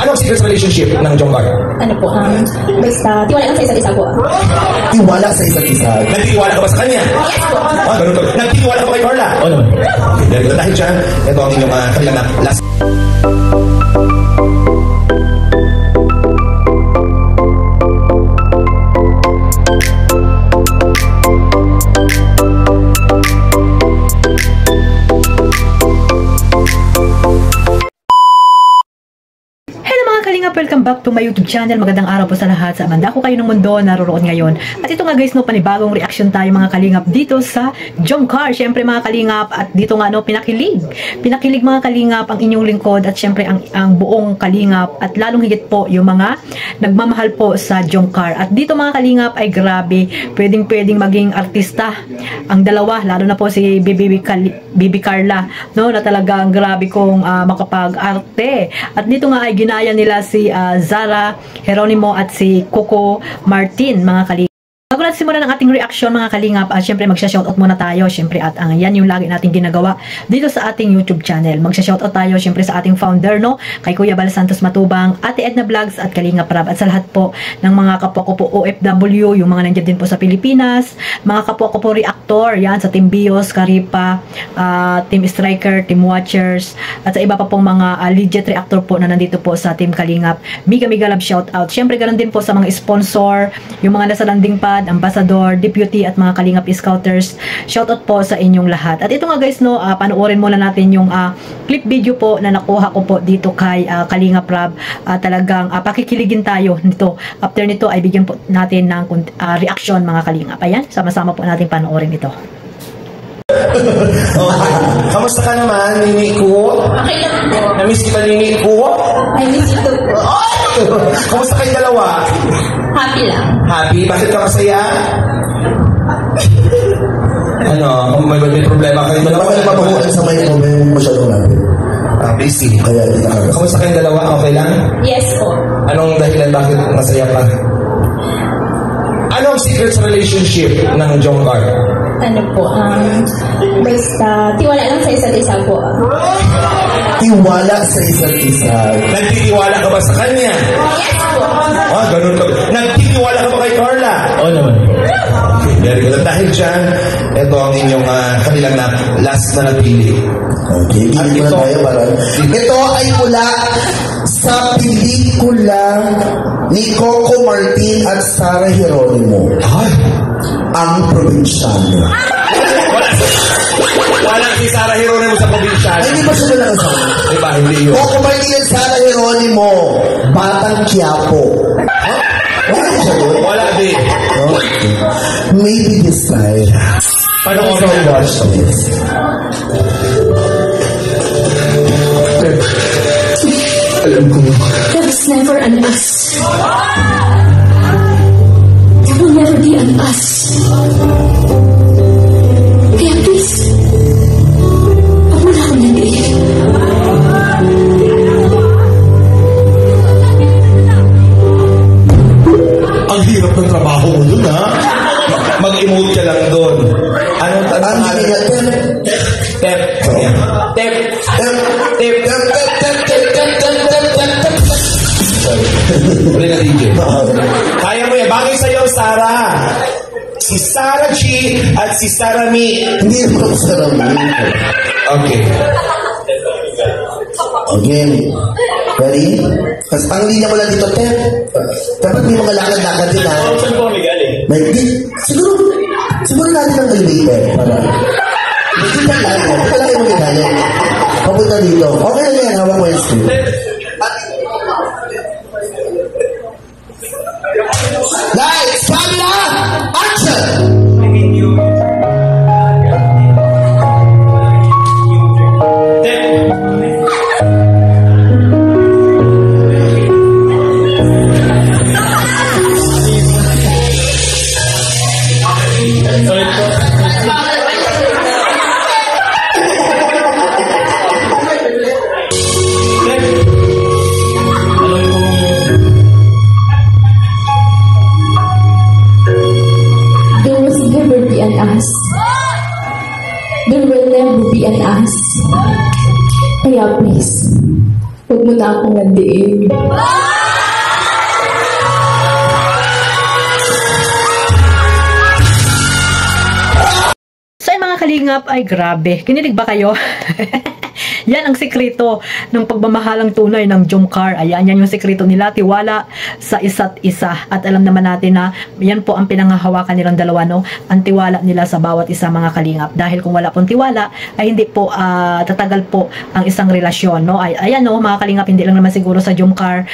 Anong secret relationship ng Jongkar? Ano po, basta tiwala lang sa isa't isa po. Tiwala sa isa't isa. Nagtitiwala ka ba sa kanya? Yes po. Ganun ka. Nagtitiwala ka ba kay Carla? Oo naman. Dahil dyan, ito ang inyong kanilang last. Welcome back to my YouTube channel. Magandang araw po sa lahat. Sa Amanda ko kayo ng mundo naroon ngayon. At ito nga guys, no, panibagong reaction tayo mga kalingap dito sa Jongkar. Syempre mga kalingap, at dito nga no, pinakilig mga kalingap ang inyong lingkod at syempre ang buong kalingap at lalong higit po yung mga nagmamahal po sa Jongkar. At dito mga kalingap ay grabe, pwedeng maging artista ang dalawa, lalo na po si Bibi Carla, no, na talagang grabe kong makapag-arte. At dito nga ay ginaya nila si Zara Geronimo at si Coco Martin mga kalingap. Bago natin simulan ang ating reaction mga kalingap, syempre magsha-shoutout muna tayo, syempre, at yan yung lagi nating ginagawa dito sa ating YouTube channel. Magsha-shoutout tayo syempre sa ating founder, no, kay Kuya Bal Santos Matubang, Ate Edna Vlogs at Kalingap Rab, at sa lahat po ng mga kapwa ko po OFW, yung mga nandiyan din po sa Pilipinas, mga kapwa ko po reactor, yan sa Team Bios, Karipa, Team Striker, Team Watchers, at sa iba pa pong mga legit reactor po na nandito po sa Team Kalingap. Mega love shoutout. Syempre ganoon din po sa mga sponsor, yung mga nasa landing pad, ambassador, deputy at mga Kalingap Scouters. Shoutout po sa inyong lahat. At ito nga guys, no, panoorin muna natin yung clip video po na nakuha ko po dito kay Kalingap Rab. Talagang pakikiligin tayo nito. After nito ay bigyan po natin ng reaction mga Kalingap. Ayan, sama-sama po natin panoorin ito. Kamusta ka naman, Nini ko? Okay lang po. Na-miss kita, Nini ko? I miss you too po. Kamusta kayong dalawa? Happy lang. Happy? Bakit ka masaya? Ano? May problema kayo dalawa? Bakit mabahuan sa may comment masyadong natin? Busy. Kaya hindi na. Kamusta kayong dalawa? Okay lang? Yes po. Anong dahilan bakit masaya ka? Anong secret sa relationship ng Jongkar? Ano po, basta tiwala lang sa isa't isa po. Tiwala sa isa't isa. Nagtitiwala ka ba sa kanya? Yes po. Ganun ka. Nagtitiwala ka ba kay Carla? Oo naman. Very good. Dahil dyan, ito ang inyong kanilang last na napili. Okay, hindi ko na tayo para. Ito ay mula sa pelikula ni Coco Martin at Zara Geronimo. Ay! Ang Probinsyano. Wala si Zara Geronimo sa Probinsyano. Hindi ba sila lang sa? Diba, hindi yun. Coco Martin at Zara Geronimo, Batang Quiapo. Wala din. Maybe this time. Paano ko watch this? Alam ko. There's never an us. There will never be an us. Kaya please, huwag mo na akong nag-iig. Ang hirap ng trabaho mo dun, ha? Mag-emote ka lang dun. Anong Ang hindi nga, Tep. Tep. Uli na DJ. Kaya mo yan. Bagay sa'yo, Sarah. Si Sarah G at si Sarah Mi. hindi mo sarap. Okay. Okay. Ready? Kasi ang linya mo lang dito, Tep. Dapat may mga lakad-lakad din, ha? Saan po kami galing? Siguro natin ang elevator. Para. Hindi ka lang. Kalaki mo din, galing. Papunta dito. Okay na yan. Hawak mo yung screen. Lights! Camera! Action! na akong nandiin. So, mga kalingap, ay grabe. Kinilig ba kayo? Yan ang sekreto ng pagmamahalang tunay ng Jomcar. Ayan, yan yung sekreto nila, tiwala sa isa't isa. At alam naman natin na yan po ang pinanghahawakan nilang dalawa, no? Ang tiwala nila sa bawat isa, mga kalingap. Dahil kung wala pong tiwala, ay hindi po tatagal po ang isang relasyon, no? Ayan, no, mga kalingap, hindi lang naman siguro sa Jomcar.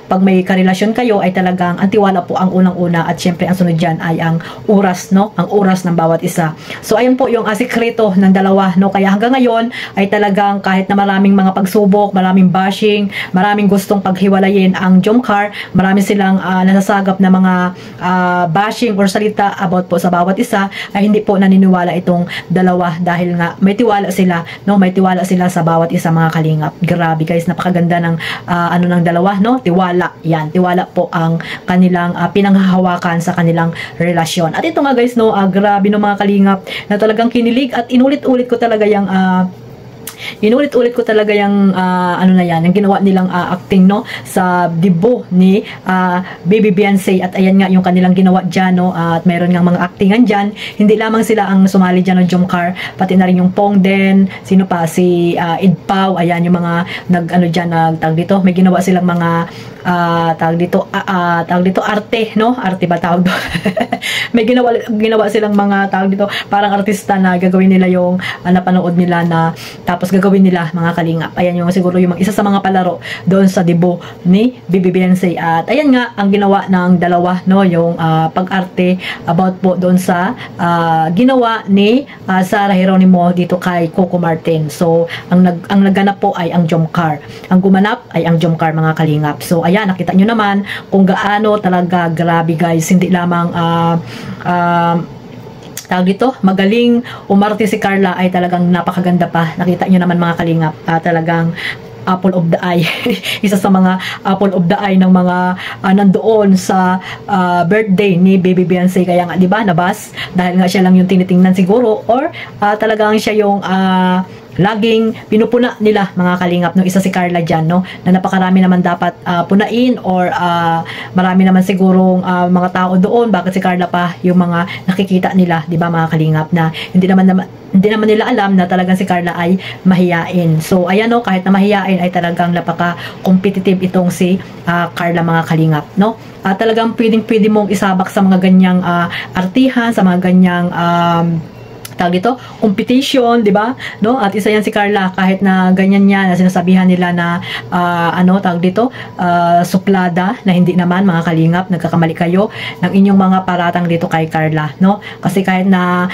Pag may karelasyon kayo, ay talagang ang tiwala po ang unang-una. At syempre, ang sunod dyan ay ang oras, no? Ang oras ng bawat isa. So, ayun po yung sekreto ng dalawa, no? Kaya hanggang ngayon, ay talagang kahit na maraming mga pagsubok, maraming bashing, maraming gustong paghiwalayin ang Jomcar, marami silang nasasagap na mga bashing or salita about po sa bawat isa, ay hindi po naniniwala itong dalawa dahil nga may tiwala sila, no? May tiwala sila sa bawat isa, mga kalingap. Grabe guys, napakaganda ng ng dalawa, no? Tiwala. Yan, tiwala po ang kanilang pinanghahawakan sa kanilang relasyon. At ito nga guys, no, grabe no, mga kalingap, na talagang kinilig at inulit-ulit ko talaga yung yung ginawa nilang acting, no, sa debut ni Baby Beyonce. At ayan nga yung kanilang ginawa dyan, no, at mayroon nga mga actingan dyan. Hindi lamang sila ang sumali dyan ng Jomcar, pati na rin yung Pongden, sino pa, si Idpao, ayan yung mga tawag dito, may ginawa silang mga tawag dito arte, no, arte ba tawag doon? May ginawa silang mga tawag dito, parang artista na gagawin nila yung napanood nila, na tapos gagawin nila, mga kalingap. Ayan yung siguro yung isa sa mga palaro doon sa debut ni Baby Beyonce. At ayan nga ang ginawa ng dalawa, no, yung pag-arte about po doon sa ginawa ni Sarah Geronimo dito kay Coco Martin. So ang nagganap po ay ang Jomcar. Ang gumanap ay ang Jomcar, mga kalingap. So ayan, nakita nyo naman kung gaano talaga grabe guys. Hindi lamang tawag dito, magaling umarte si Carla, ay talagang napakaganda pa. Nakita nyo naman, mga kalingap, talagang apple of the eye. Isa sa mga apple of the eye ng mga nandoon sa birthday ni Baby Beyonce. Kaya nga, di ba, nabas dahil nga siya lang yung tinitingnan siguro, or talagang siya yung laging pinupuna nila, mga kalingap, no? Isa si Carla dyan, no, na napakarami naman dapat punain, or marami naman sigurong mga tao doon. Bakit si Carla pa yung mga nakikita nila, di ba, mga kalingap, na hindi naman nila alam na talagang si Carla ay mahiyain. So ayan, no, kahit na mahiyain, ay talagang napaka-competitive itong si Carla, mga kalingap, no? Talagang pwedeng-pwede mong isabak sa mga ganyang artihan, sa mga ganyang tawag dito, competition, di ba? No? At isa yan si Carla, kahit na ganyan niya, na sinasabihan nila na tawag dito, suplada, na hindi naman, mga kalingap, nagkakamali kayo ng inyong mga paratang dito kay Carla, no? Kasi kahit na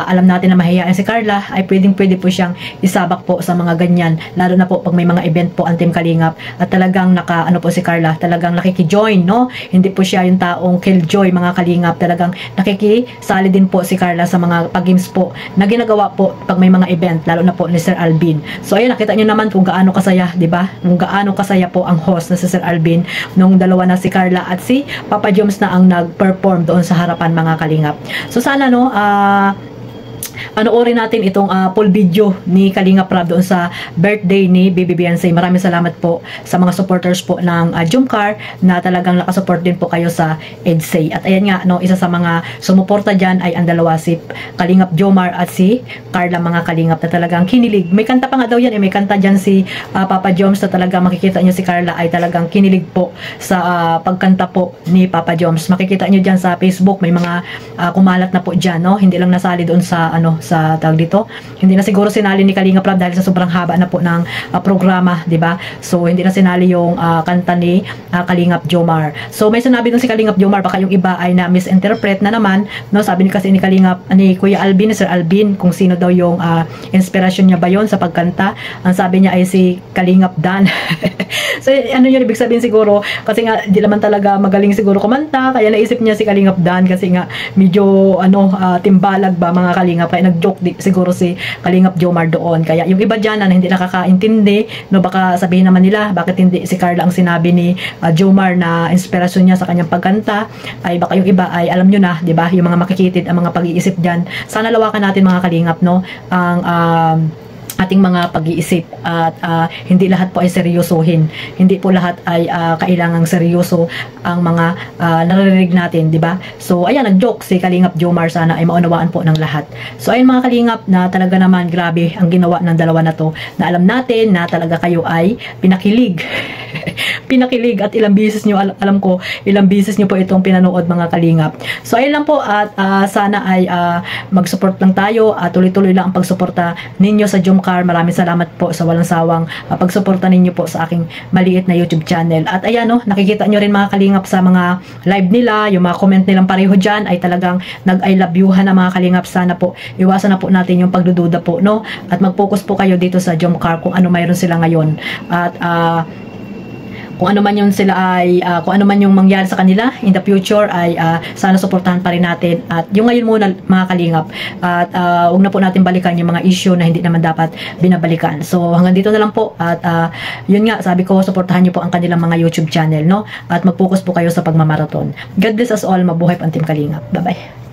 alam natin na mahihain si Carla, ay pwedeng-pwede po siyang isabak po sa mga ganyan, lalo na po pag may mga event po ang Team Kalingap, at talagang po si Carla, talagang nakiki-join, no? Hindi po siya yung taong killjoy, mga kalingap, talagang nakikisali din po si Carla sa mga pag-games po na ginagawa po pag may mga event, lalo na po ni Sir Alvin. So ayun, nakita nyo naman kung gaano kasaya, di ba? Kung gaano kasaya po ang host na si Sir Alvin nung dalawa na si Carla at si Papa Joms na ang nag-perform doon sa harapan, mga kalingap. So sana, no, panoorin natin itong full video ni Kalingap Rab doon sa birthday ni Baby Beyonce. Maraming salamat po sa mga supporters po ng Jomcar na talagang nakasupport din po kayo sa EDSA. At ayan nga, no, isa sa mga sumuporta dyan ay ang dalawa, si Kalingap Jomar at si Carla, mga kalingap, na talagang kinilig. May kanta pa nga daw yan, may kanta dyan si Papa Joms na talagang makikita nyo si Carla ay talagang kinilig po sa pagkanta po ni Papa Joms. Makikita nyo dyan sa Facebook, may mga kumalat na po dyan, no? Hindi lang nasali doon sa sa tawag dito. Hindi na siguro sinali ni Kalingap Rab dahil sa sobrang haba na po ng programa, 'di ba? So hindi na sinali yung kanta ni Kalingap Jomar. So may sinabi dun si Kalingap Jomar, baka yung iba ay na misinterpret na naman, no? Sabi ni kasi ni Kalingap, ni Kuya Alvin, Sir Alvin, kung sino daw yung inspirasyon niya ba yon sa pagkanta. Ang sabi niya ay si Kalingap Dan. So ano yun, ibig sabihin siguro kasi nga di naman talaga magaling siguro kumanta, kaya naisip niya si Kalingap Dan kasi nga medyo timbalag ba, mga kalingap, kaya nag-joke siguro si Kalingap Jomar doon. Kaya yung iba dyan na hindi nakakaintindi, no, baka sabihin naman nila bakit hindi si Carla ang sinabi ni Jomar na inspirasyon niya sa kanyang pagkanta, ay baka yung iba ay alam nyo na, di ba, yung mga makikitid ang mga pag-iisip dyan. Sana lawakan natin, mga kalingap, no, ang ating mga pag-iisip at hindi lahat po ay seryosohin. Hindi po lahat ay kailangang seryoso ang mga naririnig natin, di ba? So ayan, nag-joke si Kalingap Jomar, sana ay maunawaan po ng lahat. So ayun mga Kalingap, na talaga naman grabe ang ginawa ng dalawa na to, na alam natin na talaga kayo ay pinakilig. Pinakilig at ilang bisis nyo, alam ko, ilang bisis nyo po itong pinanood mga Kalingap. So ayun lang po, at sana ay mag-support lang tayo at tuloy-tuloy lang ang pagsuporta ninyo sa Jomcar. Maraming salamat po sa walang sawang pagsuporta ninyo po sa aking maliit na YouTube channel. At ayan, no, nakikita nyo rin mga Kalingap sa mga live nila, yung mga comment nilang pareho dyan ay talagang nag-I love you-han na mga Kalingap. Sana po iwasan na po natin yung pagdududa po, no, at mag-focus po kayo dito sa Jomcar kung ano mayroon sila ngayon, at kung ano man yung sila ay kung ano man yung mangyari sa kanila in the future ay sana suportahan pa rin natin, at yung ngayon muna mga Kalingap, at huwag na po natin balikan yung mga issue na hindi naman dapat binabalikan. So hanggang dito na lang po, at yun nga, sabi ko, suportahan niyo po ang kanilang mga YouTube channel, no, at mag-focus po kayo sa pagmamarathon. God bless us all. Mabuhay po ang Team Kalingap. Bye bye.